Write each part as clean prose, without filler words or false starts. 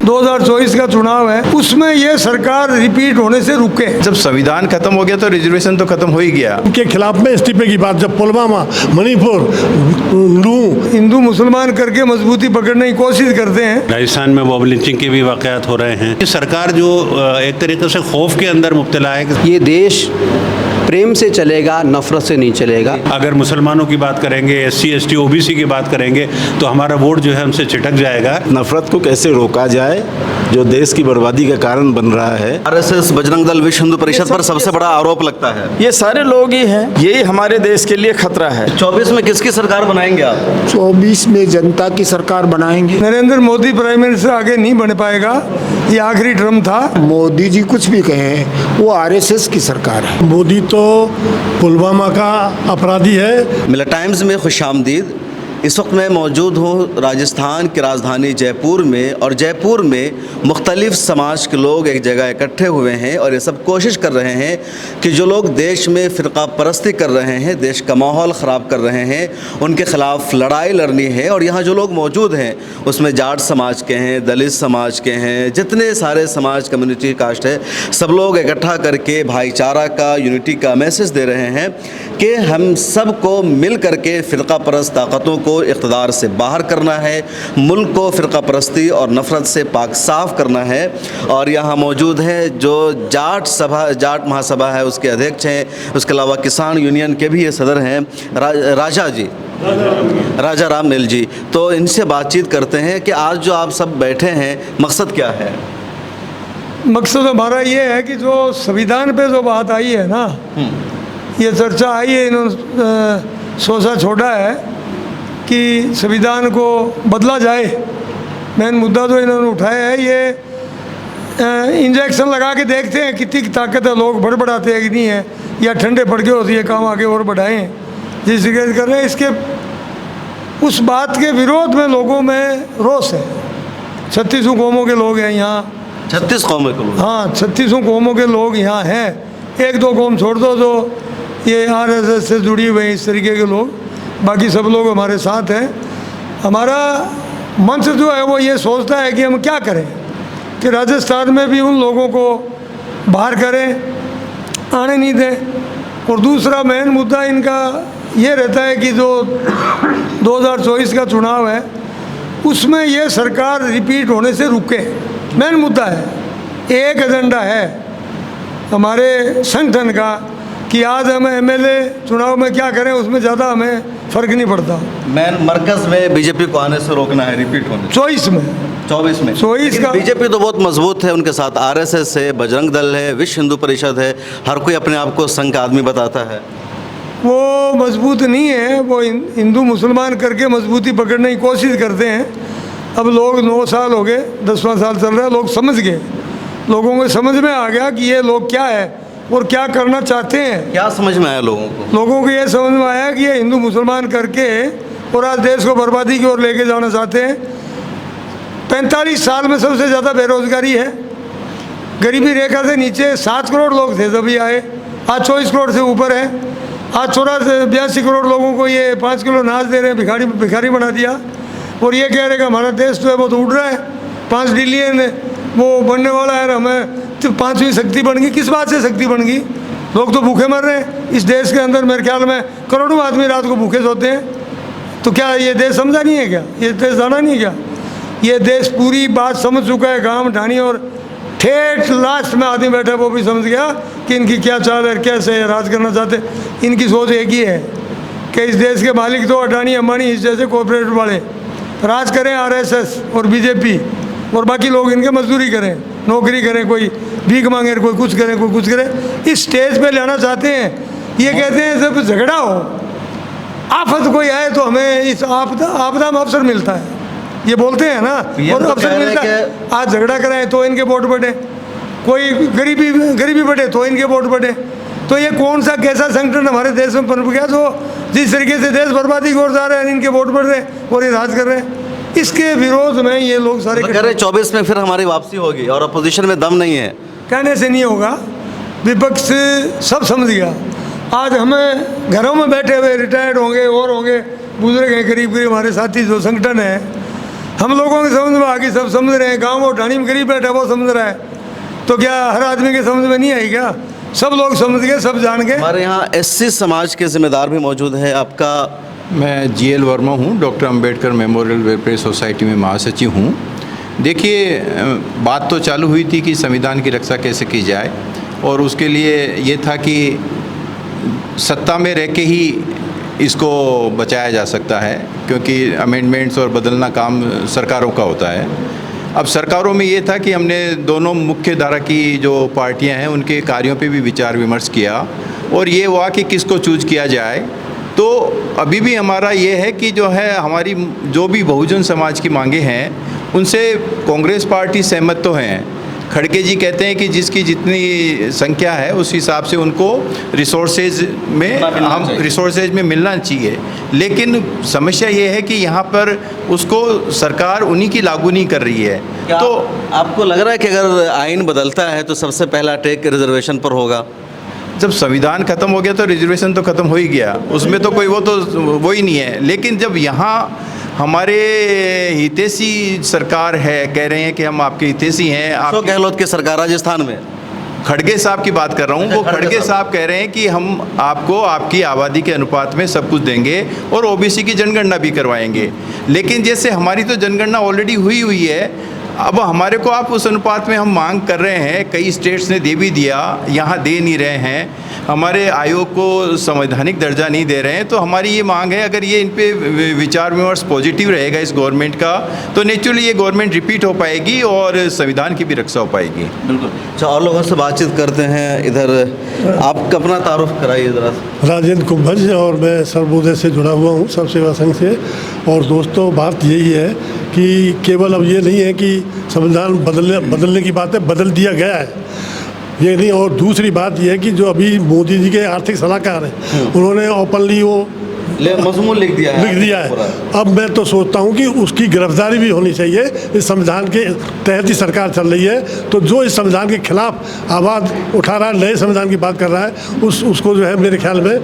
2024 का चुनाव है, उसमें ये सरकार रिपीट होने से रुके। जब संविधान खत्म हो गया तो रिजर्वेशन तो खत्म हो ही गया। उनके खिलाफ में इस्तीफे की बात, जब पुलवामा, मणिपुर, हिंदू मुसलमान करके मजबूती पकड़ने की कोशिश करते हैं। राजस्थान में बॉब लिंचिंग के भी वाकयात हो रहे हैं। सरकार जो एक तरीके से खौफ के अंदर मुब्तला है। ये देश प्रेम से चलेगा, नफरत से नहीं चलेगा। अगर मुसलमानों की बात करेंगे, SC ST OBC की बात करेंगे तो हमारा वोट जो है हमसे छिटक जाएगा। नफरत को कैसे रोका जाए जो देश की बर्बादी का कारण बन रहा है। RSS, बजरंग दल, विश्व हिंदू परिषद पर सबसे बड़ा आरोप लगता है। ये सारे लोग ही हैं, यही हमारे देश के लिए खतरा है। 24 में किसकी सरकार बनाएंगे आप? 24 में जनता की सरकार बनाएंगे। नरेंद्र मोदी प्राइम मिनिस्टर आगे नहीं बन पाएगा, ये आखिरी टर्म था। मोदी जी कुछ भी कहें, वो RSS की सरकार है। मोदी तो पुलवामा का अपराधी है। मिला टाइम्स में खुशामदीद। इस वक्त मैं मौजूद हूँ राजस्थान की राजधानी जयपुर में, और जयपुर में मुख्तलिफ समाज के लोग एक जगह इकट्ठे हुए हैं और ये सब कोशिश कर रहे हैं कि जो लोग देश में फ़िरका परस्ती कर रहे हैं, देश का माहौल ख़राब कर रहे हैं, उनके ख़िलाफ़ लड़ाई लड़नी है। और यहाँ जो लोग मौजूद हैं उसमें जाट समाज के हैं, दलित समाज के हैं, जितने सारे समाज कम्युनिटी कास्ट है, सब लोग इकट्ठा करके भाईचारा का, यूनिटी का मैसेज दे रहे हैं कि हम सब को मिल करके फ़िरका परस्त ताकतों को इक़्तिदार से बाहर करना है, मुल्क को फ़िरका परस्ती और नफ़रत से पाक साफ़ करना है। और यहाँ मौजूद है जो जाट महासभा है उसके अध्यक्ष हैं, उसके अलावा किसान यूनियन के भी ये सदर हैं, राजा राम मिल जी। तो इनसे बातचीत करते हैं कि आज जो आप सब बैठे हैं, मकसद क्या है? मकसद हमारा ये है कि जो संविधान पे जो बात आई है ना, ये चर्चा आई है, इन्होंने सोचा छोड़ा है कि संविधान को बदला जाए। मेन मुद्दा जो इन्होंने उठाया है, ये इंजेक्शन लगा के देखते हैं कितनी ताकत है, लोग बड़बड़ाते हैं कि नहीं है, या ठंडे पड़ गए होती है, काम आगे और बढ़ाएं, जिस जगह कर रहे हैं। इसके उस बात के विरोध में लोगों में रोष है। 36 कौमों के लोग हैं यहाँ। 36 कौमों के लोग? हाँ, 36 कौमों के लोग यहाँ हैं। 1-2 कौम छोड़ दो जो ये RSS से जुड़ी हुई, इस तरीके के लोग, बाकी सब लोग हमारे साथ हैं। हमारा मंच जो है वो ये सोचता है कि हम क्या करें कि राजस्थान में भी उन लोगों को बाहर करें, आने नहीं दें। और दूसरा मेन मुद्दा इनका ये रहता है कि जो 2024 का चुनाव है उसमें ये सरकार रिपीट होने से रुके। मेन मुद्दा है, एक एजेंडा है हमारे संगठन का कि आज हमें MLA चुनाव में क्या करें, उसमें ज़्यादा हमें फ़र्क नहीं पड़ता। मैन मरकज़ में बीजेपी को आने से रोकना है, रिपीट होने। 24 में 24 का बीजेपी तो बहुत मजबूत है, उनके साथ RSS है, बजरंग दल है, विश्व हिंदू परिषद है, हर कोई अपने आप को संघ का आदमी बताता है। वो मजबूत नहीं है, वो हिंदू मुसलमान करके मजबूती पकड़ने की कोशिश करते हैं। अब लोग 9 साल हो गए, 10वां साल चल रहा है, लोग समझ गए, लोगों को समझ में आ गया कि ये लोग क्या है और क्या करना चाहते हैं। क्या समझ में आया लोगों को? लोगों को ये समझ में आया कि ये हिंदू मुसलमान करके और आज देश को बर्बादी की ओर लेके जाना चाहते हैं। 45 साल में सबसे ज़्यादा बेरोजगारी है, गरीबी रेखा से नीचे 7 करोड़ लोग थे जब ये आए, आज 24 करोड़ से ऊपर है। आज 82 करोड़ लोगों को ये 5 किलो अनाज दे रहे हैं, भिखारी बना दिया। और ये कह रहे कि हमारा देश जो है वो तो उड़ रहा है, 5 ट्रिलियन वो बनने वाला है, हमें तो 5वीं शक्ति बन गई। किस बात से शक्ति बन गई? लोग तो भूखे मर रहे हैं इस देश के अंदर। मेरे ख्याल में करोड़ों आदमी रात को भूखे सोते हैं। तो क्या ये देश समझा नहीं है क्या? ये देश जाना नहीं है क्या? ये देश पूरी बात समझ चुका है, गांव ढाणी और ठेठ लास्ट में आदमी बैठा है वो भी समझ गया कि इनकी क्या चाल है, कैसे राज करना चाहते। इनकी सोच एक ही है कि इस देश के मालिक तो अडानी अंबानी इस जैसे कॉरपोरेट वाले राज करें, RSS और BJP, और बाकी लोग इनके मजदूरी करें, नौकरी करें, कोई भीख मांगे, कोई कुछ करे, कोई कुछ करे। इस स्टेज पे लाना चाहते हैं। ये कहते हैं जब झगड़ा हो, आफत कोई आए तो हमें इस आपदा में अवसर मिलता है, ये बोलते हैं ना, और अवसर मिलता है। आज झगड़ा कराएं तो इनके वोट बढ़े, कोई गरीबी बढ़े तो इनके वोट बढ़े। तो ये कौन सा कैसा संगठन हमारे देश में पनप गया जो जिस तरीके से देश बर्बादी की ओर जा रहे हैं, इनके वोट बढ़ रहे हैं और ये राज कर रहे हैं। इसके विरोध में ये लोग सारे कह रहे 24 में फिर हमारी वापसी होगी और अपोजिशन में दम नहीं है। कहने से नहीं होगा, विपक्ष सब समझ गया। आज हमें घरों में बैठे हुए रिटायर्ड होंगे और होंगे, बुजुर्ग हैं, करीब हमारे साथी जो संगठन है, हम लोगों के समझ में आ गई, सब समझ रहे हैं। गांव और ढाणी में गरीब बैठा वो समझ रहा है, तो क्या हर आदमी के समझ में नहीं आई क्या? सब लोग समझ गए, सब जान गए। हमारे यहाँ एससी समाज के जिम्मेदार भी मौजूद हैं। आपका? मैं जीएल वर्मा हूँ, doctor Ambedkar memorial welfare society में महासचिव हूँ। देखिए, बात तो चालू हुई थी कि संविधान की रक्षा कैसे की जाए, और उसके लिए ये था कि सत्ता में रह के ही इसको बचाया जा सकता है, क्योंकि अमेंडमेंट्स और बदलना काम सरकारों का होता है। अब सरकारों में ये था कि हमने दोनों मुख्य धारा की जो पार्टियां हैं उनके कार्यों पे भी विचार विमर्श किया, और ये हुआ कि किसको चूज किया जाए। तो अभी भी हमारा ये है कि जो है हमारी जो भी बहुजन समाज की मांगे हैं उनसे कांग्रेस पार्टी सहमत तो हैं। खड़गे जी कहते हैं कि जिसकी जितनी संख्या है उस हिसाब से उनको रिसोर्सेज में मिलना चाहिए, लेकिन समस्या ये है कि यहाँ पर उसको सरकार उन्हीं की लागू नहीं कर रही है। तो आपको लग रहा है कि अगर आइन बदलता है तो सबसे पहला अटैक रिजर्वेशन पर होगा? जब संविधान खत्म हो गया तो रिजर्वेशन तो खत्म हो ही गया, उसमें तो कोई वो ही नहीं है। लेकिन जब यहाँ हमारे हितैषी सरकार है, कह रहे हैं कि हम आपके हितैषी हैं। अशोक गहलोत की सरकार राजस्थान में, खड़गे साहब की बात कर रहा हूँ, वो खड़गे साहब कह रहे हैं कि हम आपको आपकी आबादी के अनुपात में सब कुछ देंगे और ओबीसी की जनगणना भी करवाएंगे। लेकिन जैसे हमारी तो जनगणना ऑलरेडी हुई है, अब हमारे को आप उस अनुपात में हम मांग कर रहे हैं, कई स्टेट्स ने दे भी दिया, यहाँ दे नहीं रहे हैं, हमारे आयोग को संवैधानिक दर्जा नहीं दे रहे हैं। तो हमारी ये मांग है, अगर ये इन पे विचार विमर्श पॉजिटिव रहेगा इस गवर्नमेंट का, तो नेचुरली ये गवर्नमेंट रिपीट हो पाएगी और संविधान की भी रक्षा हो पाएगी। बिल्कुल। अच्छा, और लोगों से बातचीत करते हैं। इधर आप अपना तारुफ कराइए ज़रा। राजेंद्र कुंभज, और मैं सर्वोदय से जुड़ा हुआ हूँ, सर्व सेवा संघ से। और दोस्तों, बात यही है कि केवल अब ये नहीं है कि संविधान बदलने की बात है, बदल दिया गया है ये नहीं। और दूसरी बात यह है कि जो अभी मोदी जी के आर्थिक सलाहकार हैं उन्होंने ओपनली वो मजमून लिख दिया है। अब मैं तो सोचता हूँ कि उसकी गिरफ्तारी भी होनी चाहिए। इस संविधान के तहत ही सरकार चल रही है, तो जो इस संविधान के खिलाफ आवाज़ उठा रहा है, नए संविधान की बात कर रहा है, उसको जो है मेरे ख्याल में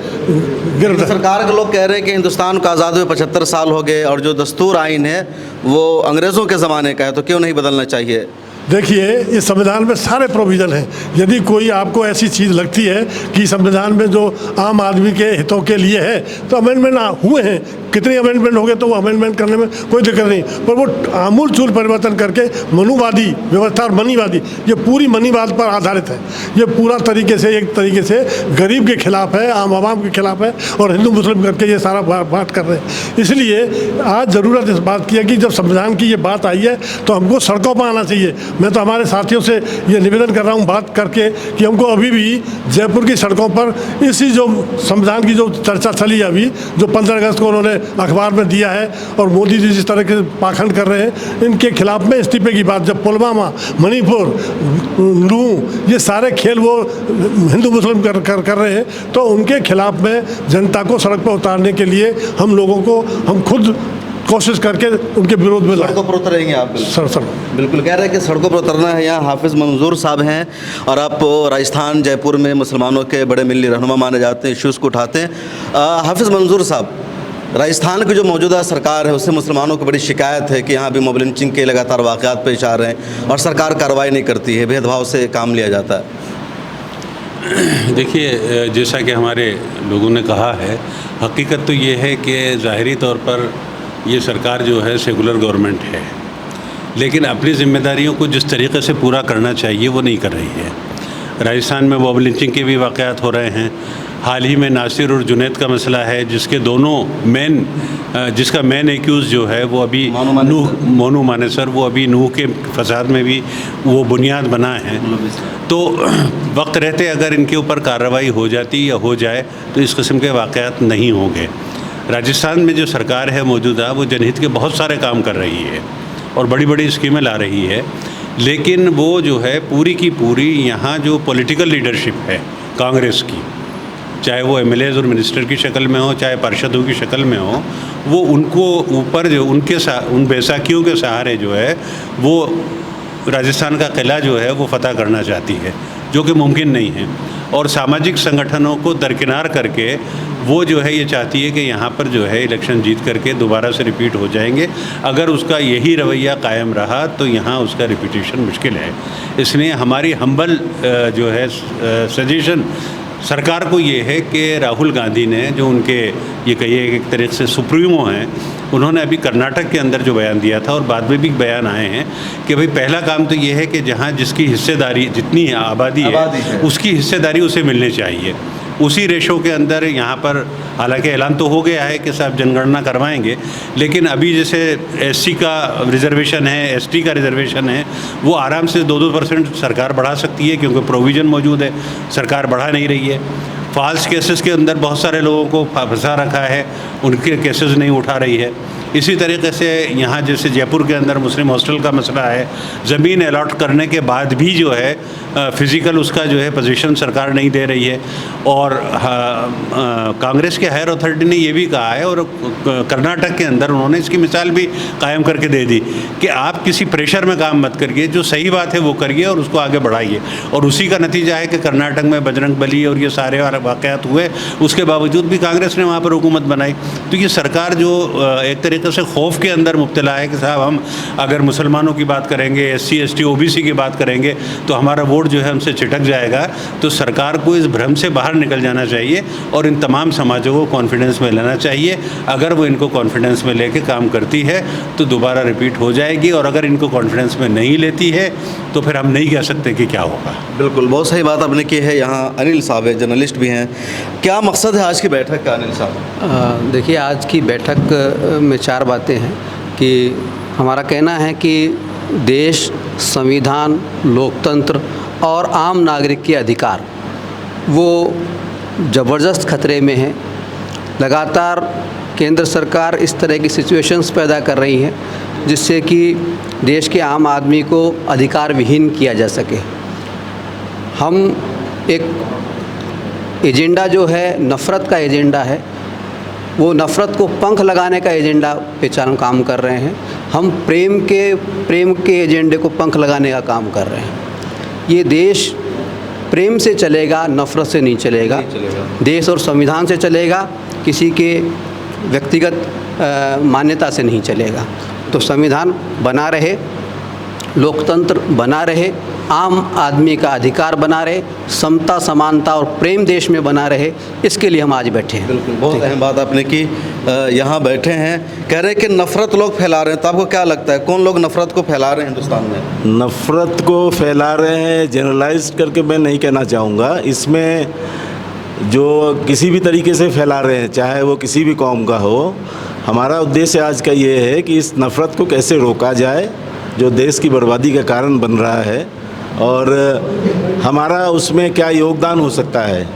गिरफ्तार। सरकार के लोग कह रहे हैं कि हिंदुस्तान को आज़ाद हुए 75 साल हो गए और जो दस्तूर आइन है वो अंग्रेज़ों के ज़माने का है, तो क्यों नहीं बदलना चाहिए? देखिए, इस संविधान में सारे प्रोविज़न हैं। यदि कोई आपको ऐसी चीज़ लगती है कि संविधान में जो आम आदमी के हितों के लिए है, तो अमेंडमेंट हुए हैं, कितने अमेंडमेंट हो गए, तो वो अमेंडमेंट करने में कोई दिक्कत नहीं। पर वो आमूल चूल परिवर्तन करके मनुवादी व्यवस्था और मनीवादी, ये पूरी मनीवाद पर आधारित है। ये पूरा एक तरीके से गरीब के खिलाफ है, आम आवाम के खिलाफ है, और हिंदू मुस्लिम करके ये सारा बात कर रहे हैं। इसलिए आज ज़रूरत इस बात की है कि जब संविधान की ये बात आई है तो हमको सड़कों पर आना चाहिए। मैं तो हमारे साथियों से ये निवेदन कर रहा हूँ बात करके कि हमको अभी भी जयपुर की सड़कों पर इसी जो संविधान की जो चर्चा चली है, अभी जो 15 अगस्त को उन्होंने अखबार में दिया है, और मोदी जी जिस तरह के पाखंड कर रहे हैं, इनके खिलाफ में इस्तीफे की बात, जब पुलवामा, मणिपुर, नूह, ये सारे खेल वो हिंदू मुस्लिम कर रहे हैं, तो उनके खिलाफ में जनता को सड़क पर उतारने के लिए हम खुद कोशिश करके उनके विरोध में सड़कों पर उतरेंगे आप? सर बिल्कुल कह रहे हैं कि सड़कों पर उतरना है। यहाँ हाफिज़ मंजूर साहब हैं, और आप राजस्थान जयपुर में मुसलमानों के बड़े मिली रहनुमा माने जाते हैं, इश्यूज़ को उठाते हैं। हाफिज़ मंजूर साहब, राजस्थान की जो मौजूदा सरकार है उससे मुसलमानों की बड़ी शिकायत है कि यहाँ भी मॉब लिंचिंग के लगातार वाक़यात पेश आ रहे हैं और सरकार कार्रवाई नहीं करती है, भेदभाव से काम लिया जाता है। देखिए, जैसा कि हमारे लोगों ने कहा है, हकीकत तो ये है कि ज़ाहिरी तौर पर ये सरकार जो है सेकुलर गवर्नमेंट है, लेकिन अपनी जिम्मेदारियों को जिस तरीके से पूरा करना चाहिए वो नहीं कर रही है। राजस्थान में मॉब लिंचिंग के भी वाक़यात हो रहे हैं। हाल ही में नासिर और जुनैद का मसला है, जिसका मेन एक्यूज़ जो है वो अभी मोनू मानेसर, वो अभी नूह के फसाद में भी वो बुनियाद बना है। तो वक्त रहते अगर इनके ऊपर कार्रवाई हो जाती या हो जाए तो इस किस्म के वाक़यात नहीं होंगे। राजस्थान में जो सरकार है मौजूदा, वो जनहित के बहुत सारे काम कर रही है और बड़ी बड़ी स्कीमें ला रही है, लेकिन वो जो है पूरी की पूरी यहाँ जो पॉलिटिकल लीडरशिप है कांग्रेस की, चाहे वो एमएलएज और मिनिस्टर की शक्ल में हो, चाहे पार्षदों की शक्ल में हो, वो उनको ऊपर जो उन बैसाखियों के सहारे जो है वो राजस्थान का किला जो है वो फतह करना चाहती है, जो कि मुमकिन नहीं है। और सामाजिक संगठनों को दरकिनार करके वो जो है ये चाहती है कि यहाँ पर जो है इलेक्शन जीत करके दोबारा से रिपीट हो जाएंगे। अगर उसका यही रवैया कायम रहा तो यहाँ उसका रिपीटेशन मुश्किल है। इसलिए हमारी हम्बल जो है सजेशन सरकार को ये है कि राहुल गांधी ने जो उनके ये कहिए एक तरीके से सुप्रीमो हैं, उन्होंने अभी कर्नाटक के अंदर जो बयान दिया था और बाद में भी बयान आए हैं कि भाई पहला काम तो ये है कि जहाँ जिसकी हिस्सेदारी जितनी आबादी है उसकी हिस्सेदारी उसे मिलनी चाहिए। उसी रेशो के अंदर यहाँ पर हालांकि ऐलान तो हो गया है कि साहब जनगणना करवाएंगे, लेकिन अभी जैसे एससी का रिजर्वेशन है, एसटी का रिजर्वेशन है, वो आराम से 2-2% सरकार बढ़ा सकती है क्योंकि प्रोविज़न मौजूद है। सरकार बढ़ा नहीं रही है। फॉल्स केसेस के अंदर बहुत सारे लोगों को फंसा रखा है, उनके केसेस नहीं उठा रही है। इसी तरीके से यहाँ जैसे जयपुर के अंदर मुस्लिम हॉस्टल का मसला है, ज़मीन अलॉट करने के बाद भी जो है फ़िज़िकल उसका जो है पोजीशन सरकार नहीं दे रही है। और कांग्रेस के हायर अथॉरिटी ने ये भी कहा है और कर्नाटक के अंदर उन्होंने इसकी मिसाल भी कायम करके दे दी कि आप किसी प्रेशर में काम मत करिए, जो सही बात है वो करिए और उसको आगे बढ़ाइए। और उसी का नतीजा है कि कर्नाटक में बजरंग बली और ये सारे वाक़यात हुए, उसके बावजूद भी कांग्रेस ने वहाँ पर हुकूमत बनाई। तो ये सरकार जो एक तरीके से खौफ के अंदर मुब्तला है कि साहब हम अगर मुसलमानों की बात करेंगे, SC ST OBC की बात करेंगे तो हमारा वोट जो है हमसे चिटक जाएगा। तो सरकार को इस भ्रम से बाहर निकल जाना चाहिए और इन तमाम समाजों को कॉन्फिडेंस में लेना चाहिए। अगर वो इनको कॉन्फिडेंस में लेके काम करती है तो दोबारा रिपीट हो जाएगी, और अगर इनको कॉन्फिडेंस में नहीं लेती है तो फिर हम नहीं कह सकते कि क्या होगा। बिल्कुल, बहुत सही बात आपने की है। यहाँ अनिल साहब है, जर्नलिस्ट भी हैं। क्या मकसद है आज की बैठक का अनिल साहब? देखिए, आज की बैठक में 4 बातें हैं कि हमारा कहना है कि देश, संविधान, लोकतंत्र और आम नागरिक के अधिकार वो ज़बरदस्त खतरे में हैं। लगातार केंद्र सरकार इस तरह की सिचुएशंस पैदा कर रही है जिससे कि देश के आम आदमी को अधिकार विहीन किया जा सके। हम एक एजेंडा जो है नफ़रत का एजेंडा है, वो नफ़रत को पंख लगाने का एजेंडा पे काम कर रहे हैं। हम प्रेम के एजेंडे को पंख लगाने का काम कर रहे हैं। ये देश प्रेम से चलेगा, नफ़रत से नहीं चलेगा। देश और संविधान से चलेगा, किसी के व्यक्तिगत मान्यता से नहीं चलेगा। तो संविधान बना रहे, लोकतंत्र बना रहे, आम आदमी का अधिकार बना रहे, समता, समानता और प्रेम देश में बना रहे, इसके लिए हम आज बैठे हैं। बिल्कुल, बहुत अहम बात आपने की। यहाँ बैठे हैं, कह रहे हैं कि नफ़रत लोग फैला रहे हैं, तो आपको क्या लगता है कौन लोग नफ़रत को फैला रहे हैं हिंदुस्तान में? नफ़रत को फैला रहे हैं जनरलाइज करके मैं नहीं कहना चाहूँगा। इसमें जो किसी भी तरीके से फैला रहे हैं, चाहे वो किसी भी कौम का हो, हमारा उद्देश्य आज का ये है कि इस नफ़रत को कैसे रोका जाए जो देश की बर्बादी का कारण बन रहा है, और हमारा उसमें क्या योगदान हो सकता है।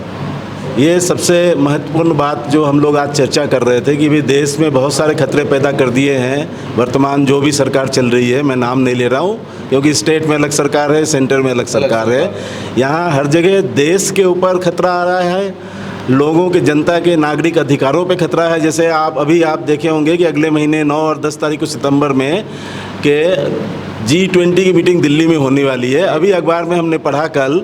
ये सबसे महत्वपूर्ण बात जो हम लोग आज चर्चा कर रहे थे कि भाई देश में बहुत सारे खतरे पैदा कर दिए हैं। वर्तमान जो भी सरकार चल रही है, मैं नाम नहीं ले रहा हूँ क्योंकि स्टेट में अलग सरकार है, सेंटर में अलग सरकार है, यहाँ हर जगह देश के ऊपर खतरा आ रहा है, लोगों के, जनता के नागरिक अधिकारों पे खतरा है। जैसे आप देखे होंगे कि अगले महीने 9 और 10 तारीख को सितंबर में के G20 की मीटिंग दिल्ली में होने वाली है। अभी अखबार में हमने पढ़ा कल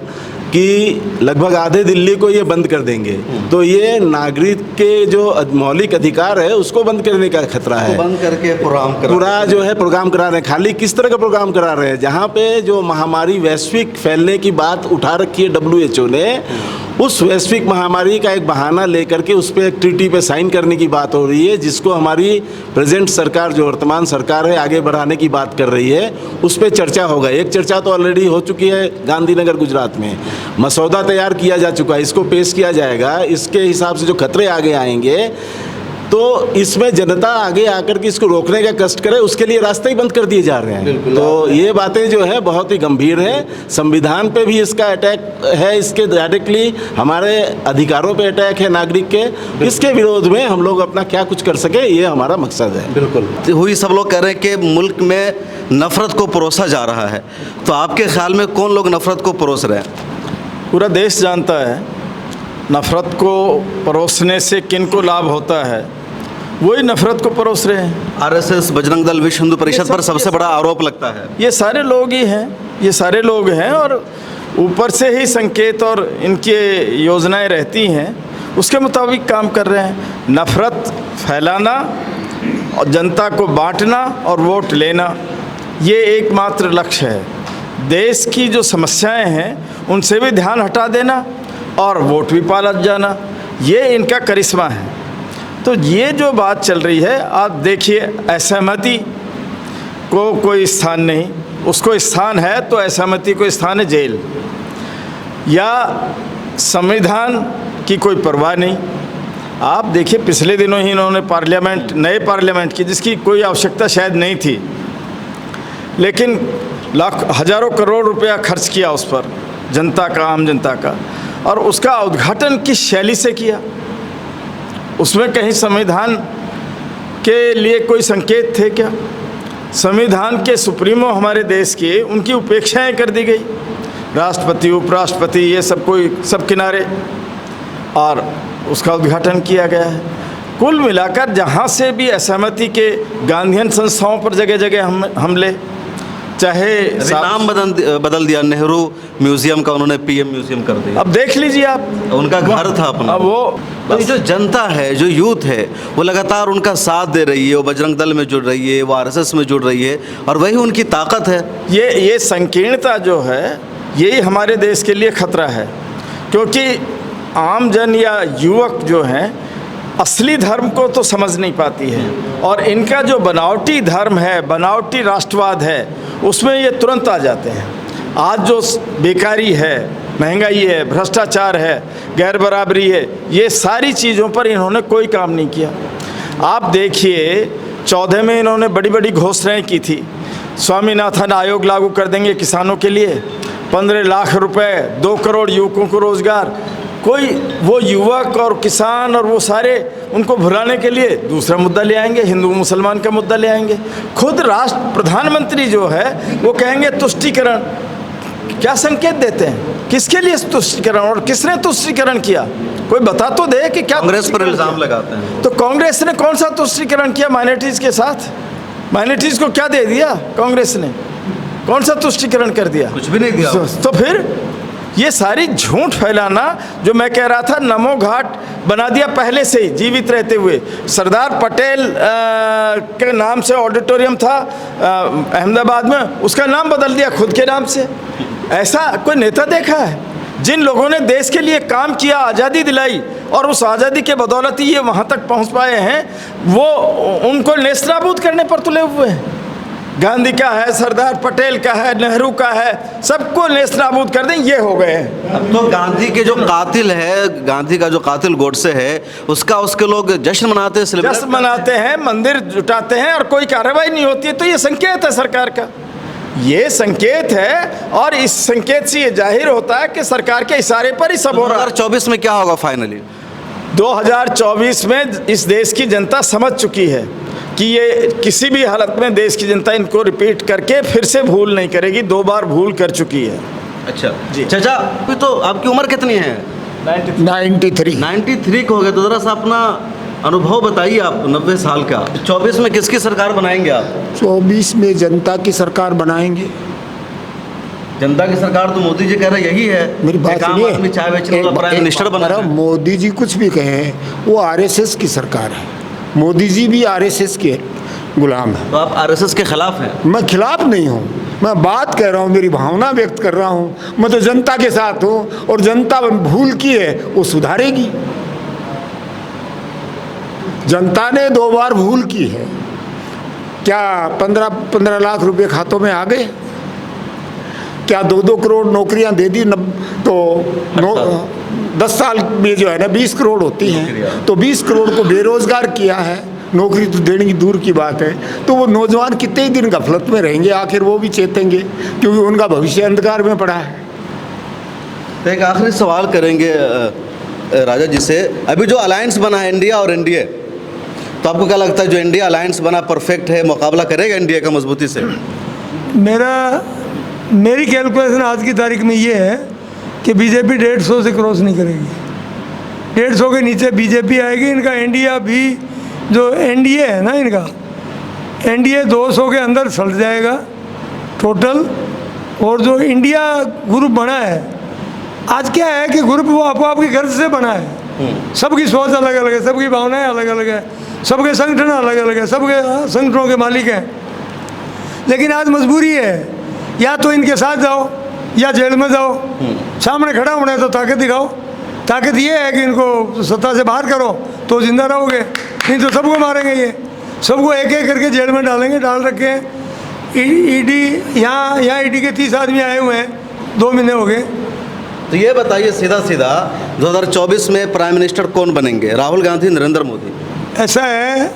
कि लगभग आधे दिल्ली को ये बंद कर देंगे। तो ये नागरिक के जो मौलिक अधिकार है उसको बंद करने का खतरा है। बंद करके पूरा जो है प्रोग्राम करा रहे हैं। खाली किस तरह का प्रोग्राम करा रहे हैं? जहाँ पे जो महामारी वैश्विक फैलने की बात उठा रखी है WHO ने, उस वैश्विक महामारी का एक बहाना लेकर के उस पर एक ट्रीटी पे साइन करने की बात हो रही है, जिसको हमारी प्रेजेंट सरकार, जो वर्तमान सरकार है, आगे बढ़ाने की बात कर रही है। उस पर चर्चा होगा। एक चर्चा तो ऑलरेडी हो चुकी है गांधीनगर गुजरात में, मसौदा तैयार किया जा चुका है, इसको पेश किया जाएगा। इसके हिसाब से जो खतरे आगे आएंगे तो इसमें जनता आगे आकर के इसको रोकने का कष्ट करे, उसके लिए रास्ते ही बंद कर दिए जा रहे हैं। तो ये बातें जो है बहुत ही गंभीर हैं। संविधान पे भी इसका अटैक है, इसके डायरेक्टली हमारे अधिकारों पे अटैक है नागरिक के। इसके विरोध में हम लोग अपना क्या कुछ कर सके, ये हमारा मकसद है। बिल्कुल हुई। सब लोग कह रहे हैं कि मुल्क में नफ़रत को परोसा जा रहा है, तो आपके ख्याल में कौन लोग नफ़रत को परोस रहे हैं? पूरा देश जानता है नफ़रत को परोसने से किन को लाभ होता है, वही नफ़रत को परोस रहे हैं। RSS, बजरंग दल, विश्व हिंदू परिषद पर सबसे बड़ा आरोप लगता है। ये सारे लोग ही हैं, ये सारे लोग हैं, और ऊपर से ही संकेत और इनकी योजनाएं रहती हैं। उसके मुताबिक काम कर रहे हैं। नफ़रत फैलाना और जनता को बांटना और वोट लेना, ये एकमात्र लक्ष्य है। देश की जो समस्याएं हैं उनसे भी ध्यान हटा देना और वोट भी पालत जाना, ये इनका करिश्मा है। तो ये जो बात चल रही है, आप देखिए, असहमति को कोई स्थान नहीं, उसको स्थान है तो असहमति को स्थान है जेल, या संविधान की कोई परवाह नहीं। आप देखिए, पिछले दिनों ही इन्होंने नए पार्लियामेंट की, जिसकी कोई आवश्यकता शायद नहीं थी, लेकिन हज़ारों करोड़ रुपया खर्च किया उस पर, जनता का, आम जनता का, और उसका उद्घाटन किस शैली से किया? उसमें कहीं संविधान के लिए कोई संकेत थे क्या? संविधान के सुप्रीमो हमारे देश के, उनकी उपेक्षाएं कर दी गई, राष्ट्रपति, उपराष्ट्रपति, ये सब किनारे, और उसका उद्घाटन किया गया है। कुल मिलाकर जहाँ से भी असहमति के गांधीयन संस्थाओं पर जगह जगह हमले, चाहे नाम बदल दिया, नेहरू म्यूजियम का उन्होंने पीएम म्यूजियम कर दिया। अब देख लीजिए आप, उनका घर था अपना। अब वो तो जो जनता है, जो यूथ है, वो लगातार उनका साथ दे रही है, वो बजरंग दल में जुड़ रही है, वो आरएसएस में जुड़ रही है, और वही उनकी ताकत है। ये संकीर्णता जो है, यही हमारे देश के लिए खतरा है, क्योंकि आम जन या युवक जो हैं असली धर्म को तो समझ नहीं पाती है, और इनका जो बनावटी धर्म है, बनावटी राष्ट्रवाद है, उसमें ये तुरंत आ जाते हैं। आज जो बेकारी है, महंगाई है, भ्रष्टाचार है, गैर बराबरी है, ये सारी चीज़ों पर इन्होंने कोई काम नहीं किया। आप देखिए, 14 में इन्होंने बड़ी बड़ी घोषणाएं की थी, स्वामीनाथन आयोग लागू कर देंगे किसानों के लिए, 15 लाख रुपए, 2 करोड़ युवकों को रोज़गार। कोई वो युवक और किसान और वो सारे, उनको भुलाने के लिए दूसरा मुद्दा ले आएंगे, हिंदू मुसलमान का मुद्दा ले आएंगे। खुद प्रधानमंत्री जो है वो कहेंगे तुष्टीकरण। क्या संकेत देते हैं? किसके लिए तुष्टीकरण, और किसने तुष्टीकरण किया? कोई बता तो दे कि क्या। कांग्रेस पर इल्ज़ाम लगाते हैं। तो कांग्रेस ने कौन सा तुष्टीकरण किया माइनॉरिटीज़ के साथ? माइनॉरिटीज़ को क्या दे दिया कांग्रेस ने? कौन सा तुष्टीकरण कर दिया? कुछ भी नहीं दिया। तो फिर ये सारी झूठ फैलाना, जो मैं कह रहा था, नमो घाट बना दिया पहले से ही, जीवित रहते हुए। सरदार पटेल के नाम से ऑडिटोरियम था अहमदाबाद में, उसका नाम बदल दिया खुद के नाम से। ऐसा कोई नेता देखा है? जिन लोगों ने देश के लिए काम किया, आज़ादी दिलाई, और उस आज़ादी के बदौलत ही ये वहाँ तक पहुँच पाए हैं, वो उनको नेस्तनाबूद करने पर तुले हुए हैं। गांधी का है, सरदार पटेल का है, नेहरू का है, सबको नेस्तनाबूद कर दें, ये हो गए हैं। अब तो गांधी के जो कातिल है, गांधी का जो कातिल गोडसे है, उसके लोग जश्न मनाते हैं, जश्न मनाते हैं, मंदिर जुटाते हैं, और कोई कार्रवाई नहीं होती है। तो ये संकेत है सरकार का, ये संकेत है, और इस संकेत से ये जाहिर होता है कि सरकार के इशारे पर ही सब हो रहा है। 2024 में क्या होगा फाइनली? 2024 में इस देश की जनता समझ चुकी है कि ये किसी भी हालत में देश की जनता इनको रिपीट करके फिर से भूल नहीं करेगी। 2 बार भूल कर चुकी है। अच्छा जी। चाचा, अभी तो आपकी उम्र कितनी है? 93 हो गए। तो ज़रा सा अपना अनुभव बताइए आप, 90 साल का। 24 में किसकी सरकार बनाएंगे आप? 24 में जनता की सरकार बनाएंगे। जनता की सरकार तो मोदी जी कह रहे यही है। मेरी बात सुनिए, चाय बेचने वाला प्राइम मिनिस्टर बना। मोदी जी कुछ भी कहें, वो आरएसएस की सरकार है। मोदी जी भी आरएसएस के गुलाम है। तो आप आरएसएस के खिलाफ हैं? मैं खिलाफ नहीं हूँ, मैं बात कह रहा हूँ, मेरी भावना व्यक्त कर रहा हूँ। मैं तो जनता के साथ हूँ, और जनता भूल की है वो सुधारेगी। जनता ने 2 बार भूल की है। क्या 15 लाख रुपए खातों में आ गए? क्या 2-2 करोड़ नौकरियां दे दी? तो 10 साल में जो है ना 20 करोड़ होती हैं, तो 20 करोड़ को बेरोजगार किया है। नौकरी तो देने की दूर की बात है। तो वो नौजवान कितने ही दिन गफलत में रहेंगे, आखिर वो भी चेतेंगे, क्योंकि उनका भविष्य अंधकार में पड़ा है। तो एक आखिरी सवाल करेंगे राजा जी से। अभी जो अलायंस बना है इंडिया और एनडीए, तो आपको क्या लगता है जो इंडिया अलायंस बना परफेक्ट है, मुकाबला करेगा इंडिया का मजबूती से? मेरी कैलकुलेशन आज की तारीख में ये है कि बीजेपी 150 से क्रॉस नहीं करेगी। 150 के नीचे बीजेपी आएगी। इनका इंडिया भी, जो एनडीए है ना, इनका एनडीए 200 के अंदर सड़ जाएगा टोटल। और जो इंडिया ग्रुप बना है, आज क्या है कि ग्रुप वो आपको आपकी गर्ज से बना है। सबकी सोच अलग अलग है, सबकी भावनाएं अलग अलग है, सबके संगठन अलग अलग है, सबके संगठनों के मालिक हैं। लेकिन आज मजबूरी है, या तो इनके साथ जाओ या जेल में जाओ। सामने खड़ा होना है तो ताकत दिखाओ। ताकत ये है कि इनको सत्ता से बाहर करो तो जिंदा रहोगे, नहीं तो सबको मारेंगे। ये सबको एक एक करके जेल में डालेंगे। डाल रखे हैं ईडी, यहाँ ईडी के 30 आदमी आए हुए हैं, 2 महीने हो गए। तो ये बताइए सीधा सीधा 2024 में प्राइम मिनिस्टर कौन बनेंगे, राहुल गांधी, नरेंद्र मोदी? ऐसा है,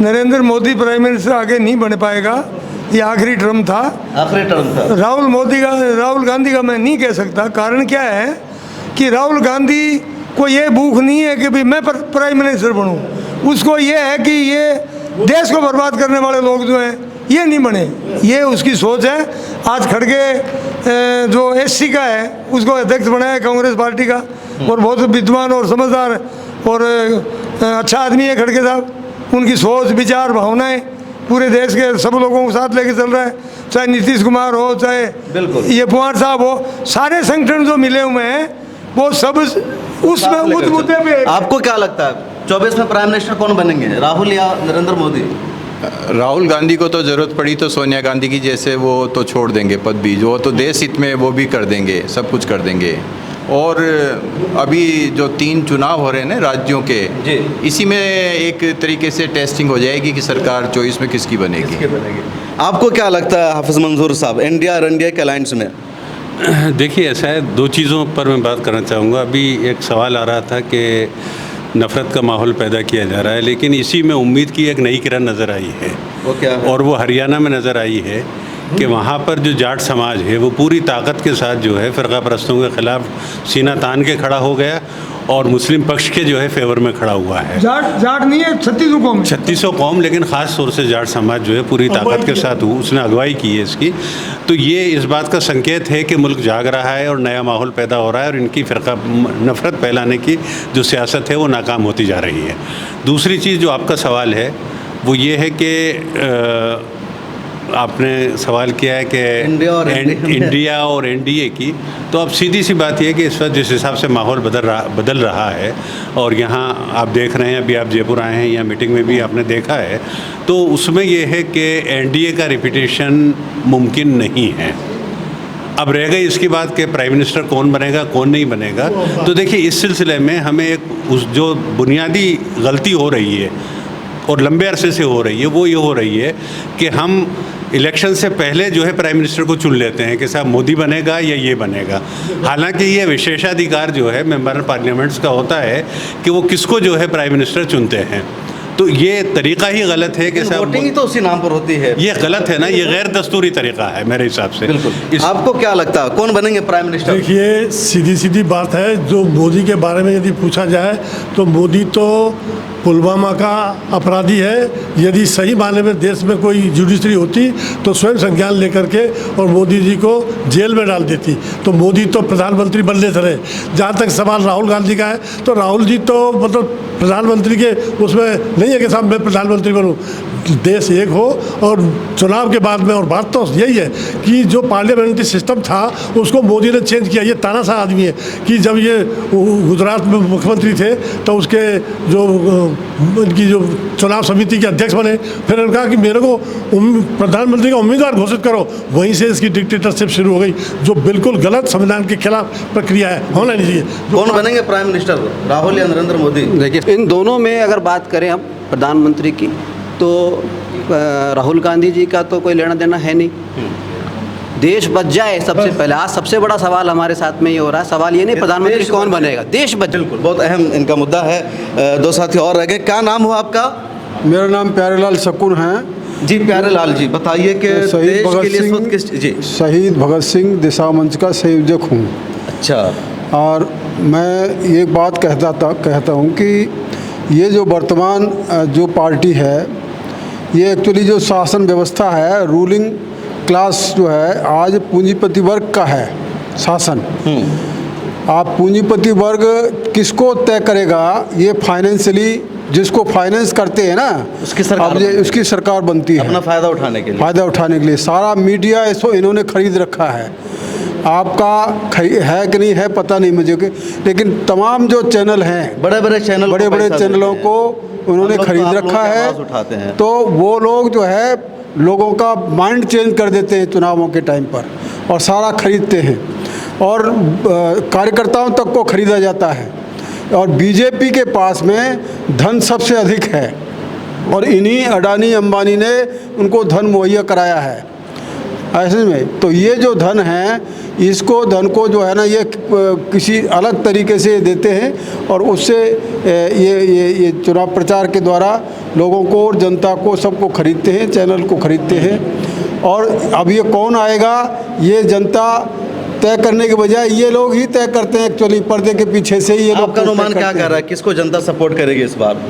नरेंद्र मोदी प्राइम मिनिस्टर आगे नहीं बन पाएगा, ये आखिरी टर्म था। आखिरी टर्म था। राहुल गांधी का मैं नहीं कह सकता। कारण क्या है कि राहुल गांधी को ये भूख नहीं है कि भाई मैं प्राइम मिनिस्टर बनूं। उसको ये है कि ये देश को बर्बाद करने वाले लोग जो हैं ये नहीं बने, ये उसकी सोच है। आज खड़गे जो एससी का है उसको अध्यक्ष बनाया कांग्रेस पार्टी का, और बहुत विद्वान और समझदार और अच्छा आदमी है खड़गे साहब। उनकी सोच, विचार, भावनाएं पूरे देश के सब लोगों को साथ लेके चल रहा है। चाहे नीतीश कुमार हो, चाहे बिल्कुल ये पवार साहब हो, सारे संगठन जो मिले हुए हैं वो सब उसमें उस मुद्दे पे। आपको क्या लगता है 24 में प्राइम मिनिस्टर कौन बनेंगे, राहुल या नरेंद्र मोदी? राहुल गांधी को तो ज़रूरत पड़ी तो सोनिया गांधी की जैसे वो तो छोड़ देंगे पद भी, जो तो देश हित में वो भी कर देंगे, सब कुछ कर देंगे। और अभी जो 3 चुनाव हो रहे हैं ना राज्यों के, इसी में एक तरीके से टेस्टिंग हो जाएगी कि सरकार 24 में किसकी बनेगी। आपको क्या लगता है हाफिज मंजूर साहब, इंडिया और इंडिया के अलायंस में? देखिए ऐसा है, 2 चीज़ों पर मैं बात करना चाहूँगा। अभी एक सवाल आ रहा था कि नफ़रत का माहौल पैदा किया जा रहा है, लेकिन इसी में उम्मीद की एक नई किरण नज़र आई है। वो क्या है? और वो हरियाणा में नज़र आई है कि वहाँ पर जो जाट समाज है वो पूरी ताकत के साथ जो है फ़िरका परस्तों के ख़िलाफ़ सीना तान के खड़ा हो गया और मुस्लिम पक्ष के जो है फेवर में खड़ा हुआ है। जाट नहीं है, 3600 कौम। 3600 कौम, लेकिन ख़ास तौर से जाट समाज जो है पूरी ताकत के साथ उसने अगुवाई की है इसकी। तो ये इस बात का संकेत है कि मुल्क जाग रहा है और नया माहौल पैदा हो रहा है, और इनकी फ़िरका नफ़रत फैलाने की जो सियासत है वो नाकाम होती जा रही है। दूसरी चीज़ जो आपका सवाल है वो ये है कि आपने सवाल किया है कि इंडिया और एनडीए की, तो अब सीधी सी बात यह है कि इस वक्त जिस हिसाब से माहौल बदल रहा है, और यहाँ आप देख रहे हैं, अभी आप जयपुर आए हैं, यहाँ मीटिंग में भी आपने देखा है, तो उसमें यह है कि एनडीए का रिपीटेशन मुमकिन नहीं है। अब रह गई इसकी बात कि प्राइम मिनिस्टर कौन बनेगा कौन नहीं बनेगा। तो देखिए इस सिलसिले में हमें एक जो बुनियादी गलती हो रही है और लंबे अरसे से हो रही है वो ये हो रही है कि हम इलेक्शन से पहले जो है प्राइम मिनिस्टर को चुन लेते हैं कि साहब मोदी बनेगा या ये बनेगा। हालांकि ये विशेषाधिकार जो है मेंबर पार्लियामेंट्स का होता है कि वो किसको जो है प्राइम मिनिस्टर चुनते हैं। तो ये तरीका ही गलत है कि साहब वोटिंग ही तो उसी नाम पर होती है। ये गलत है ना, ये गैर दस्तूरी तरीका है मेरे हिसाब से। बिल्कुल। आपको क्या लगता है कौन बनेंगे प्राइम मिनिस्टर? देखिए सीधी सीधी बात है, जो मोदी के बारे में यदि पूछा जाए तो मोदी तो पुलवामा का अपराधी है। यदि सही मायने में देश में कोई जुडिशरी होती तो स्वयं संज्ञान लेकर के और मोदी जी को जेल में डाल देती। तो मोदी तो प्रधानमंत्री बनने से रहे। जहाँ तक सवाल राहुल गांधी का है, तो राहुल जी तो मतलब प्रधानमंत्री के उसमें नहीं है कि साहब मैं प्रधानमंत्री बनूँ। देश एक हो और चुनाव के बाद में, और बात तो यही है कि जो पार्लियामेंट्री सिस्टम था उसको मोदी ने चेंज किया। ये तानाशाह आदमी है कि जब ये गुजरात में मुख्यमंत्री थे तो उसके जो उनकी जो चुनाव समिति के अध्यक्ष बने, फिर उन्होंने कहा कि मेरे को प्रधानमंत्री का उम्मीदवार घोषित करो। वहीं से इसकी डिक्टेटरशिप शुरू हो गई, जो बिल्कुल गलत संविधान के खिलाफ प्रक्रिया है, होना नहीं चाहिए। कौन बनेंगे प्राइम मिनिस्टर, राहुल या नरेंद्र मोदी? देखिए इन दोनों में अगर बात करें हम प्रधानमंत्री की, तो राहुल गांधी जी का तो कोई लेना देना है नहीं। देश बच जाए सबसे पहले। आज सबसे बड़ा सवाल हमारे साथ में ये हो रहा है, सवाल ये नहीं प्रधानमंत्री कौन बनेगा, देश बच। बिल्कुल, बहुत अहम इनका मुद्दा है। 2 साथी और रह गए। क्या नाम हुआ आपका? मेरा नाम प्यारेलाल शकुन है जी। प्यारेलाल जी बताइए कि देश के लिए इस वक्त किस जी? शहीद भगत सिंह दिशा मंच का संयोजक हूँ। अच्छा। और मैं ये बात कहता हूँ कि ये जो वर्तमान जो पार्टी है, ये एक्चुअली जो शासन व्यवस्था है, रूलिंग क्लास जो है आज पूंजीपति वर्ग का है शासन। आप पूंजीपति वर्ग किसको तय करेगा, ये फाइनेंशियली जिसको फाइनेंस करते हैं ना, उसकी सरकार अब ये उसकी सरकार बनती है अपना फ़ायदा उठाने के लिए। फ़ायदा उठाने के लिए। सारा मीडिया इसको इन्होंने खरीद रखा है। आपका है कि नहीं है पता नहीं मुझे, लेकिन तमाम जो चैनल हैं, बड़े बड़े चैनल, बड़े बड़े चैनलों को उन्होंने खरीद रखा उठाते हैं। है। तो वो लोग जो है लोगों का माइंड चेंज कर देते हैं चुनावों के टाइम पर, और सारा खरीदते हैं, और कार्यकर्ताओं तक को खरीदा जाता है। और बीजेपी के पास में धन सबसे अधिक है, और इन्हीं अडानी अंबानी ने उनको धन मुहैया कराया है। ऐसे में तो ये जो धन है, इसको धन को जो है ना, ये किसी अलग तरीके से देते हैं, और उससे ये चुनाव प्रचार के द्वारा लोगों को और जनता को सबको खरीदते हैं, चैनल को खरीदते हैं। और अब ये कौन आएगा, ये जनता तय करने के बजाय ये लोग ही तय करते हैं। एक्चुअली पर्दे के पीछे से ये लोग। आपका अनुमान क्या कह रहा है, किसको जनता सपोर्ट करेगी इस बार?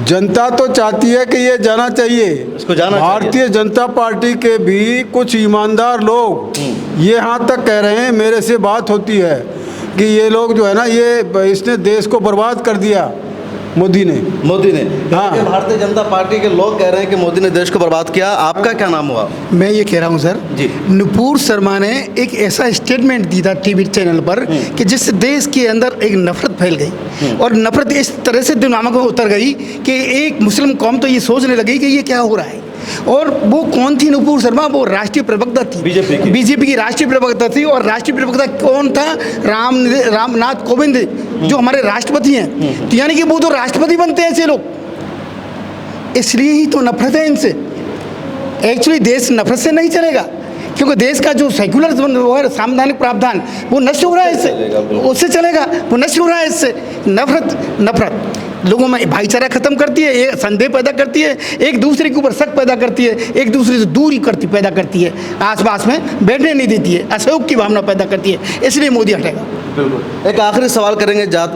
जनता तो चाहती है कि ये जाना चाहिए, इसको जाना चाहिए। भारतीय जनता पार्टी के भी कुछ ईमानदार लोग ये यहाँ तक कह रहे हैं, मेरे से बात होती है कि ये लोग जो है ना, ये इसने देश को बर्बाद कर दिया मोदी ने। हाँ, भारतीय जनता पार्टी के लोग कह रहे हैं कि मोदी ने देश को बर्बाद किया। आपका क्या नाम हुआ? मैं ये कह रहा हूँ सर जी, नुपुर शर्मा ने एक ऐसा स्टेटमेंट दिया था टीवी चैनल पर कि जिससे देश के अंदर एक नफरत फैल गई, और नफरत इस तरह से दिमाग में उतर गई कि एक मुस्लिम कौम तो ये सोचने लगी कि ये क्या हो रहा है। और वो कौन थी नुपुर शर्मा? वो राष्ट्रीय प्रवक्ता थी, बीजेपी की राष्ट्रीय प्रवक्ता थी। और राष्ट्रीय प्रवक्ता कौन था? रामनाथ कोविंद, जो हमारे राष्ट्रपति हैं। तो यानी कि वो तो राष्ट्रपति बनते हैं ऐसे लोग। इसलिए ही तो नफरत है इनसे। एक्चुअली देश नफरत से नहीं चलेगा, क्योंकि देश का जो सेक्युलर वो है, संवैधानिक प्रावधान, वो नष्ट हो रहा है इससे। उससे चलेगा, वो नष्ट हो रहा है इससे। नफरत लोगों में भाईचारा खत्म करती है, एक संदेह पैदा करती है, एक दूसरे के ऊपर शक पैदा करती है, एक दूसरे से दूरी पैदा करती है, आसपास में बैठने नहीं देती है, असहयोग की भावना पैदा करती है। इसलिए मोदी हटेगा। बिल्कुल। एक आखिरी सवाल करेंगे जाट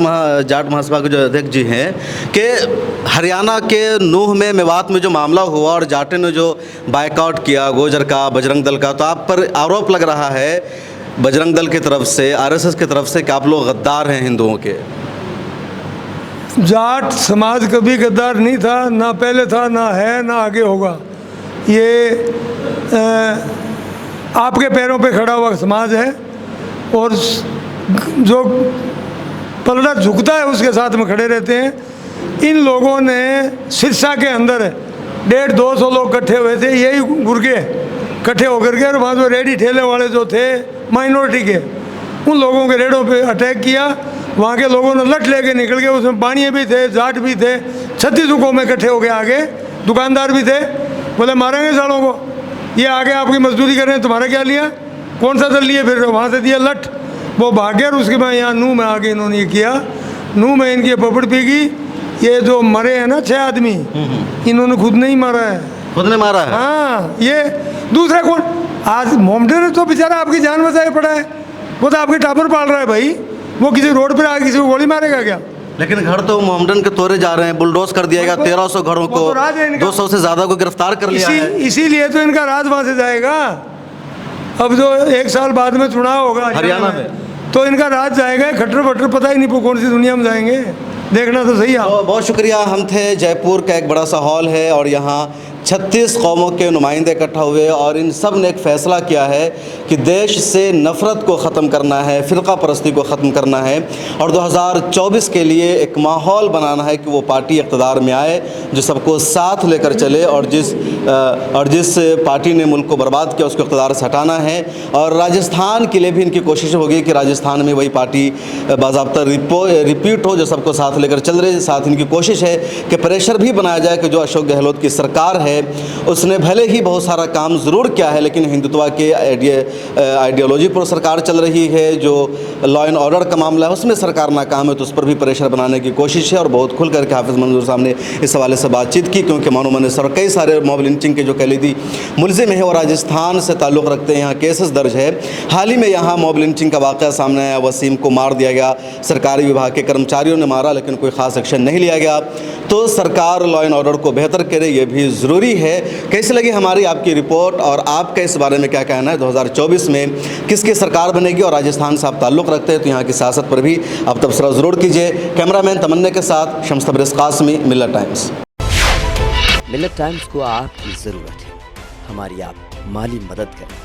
महासभा के जो अध्यक्ष जी हैं, कि हरियाणा के नूह में मेवात में जो मामला हुआ और जाटे ने जो बायकॉट किया गोजर का, बजरंग दल का, तो आप पर आरोप लग रहा है बजरंग दल की तरफ से, आरएसएस की तरफ से, कि आप लोग गद्दार हैं हिंदुओं के। जाट समाज कभी गद्दार नहीं था, ना पहले था, ना है, ना आगे होगा। ये आपके पैरों पे खड़ा हुआ समाज है, और जो पलड़ा झुकता है उसके साथ में खड़े रहते हैं। इन लोगों ने सिरसा के अंदर 150-200 लोग इकट्ठे हुए थे, यही गुर्गे इकट्ठे होकर के, और वहाँ जो रेडी ठेले वाले जो थे माइनॉरिटी के, उन लोगों के रेडों पे अटैक किया। वहाँ के लोगों ने लठ लेके निकल गए, उसमें बानिये भी थे, जाट भी थे, 36 में इकट्ठे हो गए। आगे दुकानदार भी थे, बोले मारेंगे सालों को, ये आगे आपकी मजदूरी कर रहे हैं, तुम्हारा क्या लिया, कौन सा दल लिए? फिर वहाँ से दिया लठ, वो भागे, और उसके बाद यहाँ नूह में आके इन्होंने ये किया। नूह में इनकी पपड़ पीगी। ये जो मरे हैं ना 6 आदमी, इन्होंने खुद नहीं मारा है, खुद ने मारा है। हाँ, ये दूसरा कौन? आज मोमडे ने तो बेचारा आपकी जान बचाए पड़ा है, वो तो आपके टापर पाल रहा है भाई। वो किसी रोड पर आके किसी को गोली मारेगा क्या? लेकिन घर तो मोहम्मदन के तोड़े जा रहे हैं, बुलडोज कर दिया गया 1300 घरों को, 200 से ज़्यादा को गिरफ्तार कर लिया है। इसीलिए तो इनका राज वहाँ से जाएगा। अब जो 1 साल बाद में चुनाव होगा हरियाणा में, तो इनका राज जाएगा। खट्टर पट्टर पता ही नहीं कौन सी दुनिया में जाएंगे, देखना तो सही है। तो बहुत शुक्रिया। हम थे, जयपुर का एक बड़ा सा हॉल है, और यहाँ 36 कौमों के नुमाइंदे इकट्ठा हुए, और इन सब ने एक फ़ैसला किया है कि देश से नफ़रत को ख़त्म करना है, फ़िरका परस्ती को ख़त्म करना है, और 2024 के लिए एक माहौल बनाना है कि वो पार्टी इक़्तिदार में आए जो सबको साथ लेकर चले, और जिस पार्टी ने मुल्क को बर्बाद किया उसको इक़्तिदार से हटाना है। और राजस्थान के लिए भी इनकी कोशिश होगी कि राजस्थान में वही पार्टी बाज़ाब्ता रिपीट हो जो सबको साथ लेकर चल रही है। साथ इनकी कोशिश है कि प्रेशर भी बनाया जाए कि जो अशोक गहलोत की सरकार है, उसने भले ही बहुत सारा काम ज़रूर किया है, लेकिन हिंदुत्व के आइडियोलॉजी पर सरकार चल रही है। जो लॉ एंड ऑर्डर का मामला है उसमें सरकार नाकाम है, तो उस पर भी प्रेशर बनाने की कोशिश है। और बहुत खुल करके हाफिज़ मंजूर साहब ने इस हवाले से बातचीत की, क्योंकि मानो मैंने सर कई सारे मॉब लिंचिंग के जो कलीदी मुलजिम है वो राजस्थान से ताल्लुक़ रखते हैं, यहाँ केसेस दर्ज है। हाल ही में यहाँ मॉब लिंचिंग का वाक़या सामने आया, वसीम को मार दिया गया, सरकारी विभाग के कर्मचारियों ने मारा, लेकिन कोई ख़ास एक्शन नहीं लिया गया। तो सरकार लॉ एंड ऑर्डर को बेहतर करे, ये भी ज़रूरी ज़रूरी है। कैसी लगी हमारी आपकी रिपोर्ट और आपका इस बारे में क्या कहना है? 2024 में किसकी सरकार बनेगी और राजस्थान से आप ताल्लुक़ रखते हैं तो यहाँ की सियासत पर भी आप तबसरा ज़रूर कीजिए। कैमरामैन तमन्ना के साथ शम्स तबरेज़ कासमी, मिल्लत टाइम्स। मिल्लत टाइम्स को आपकी ज़रूरत है, हमारी आप माली मदद करें।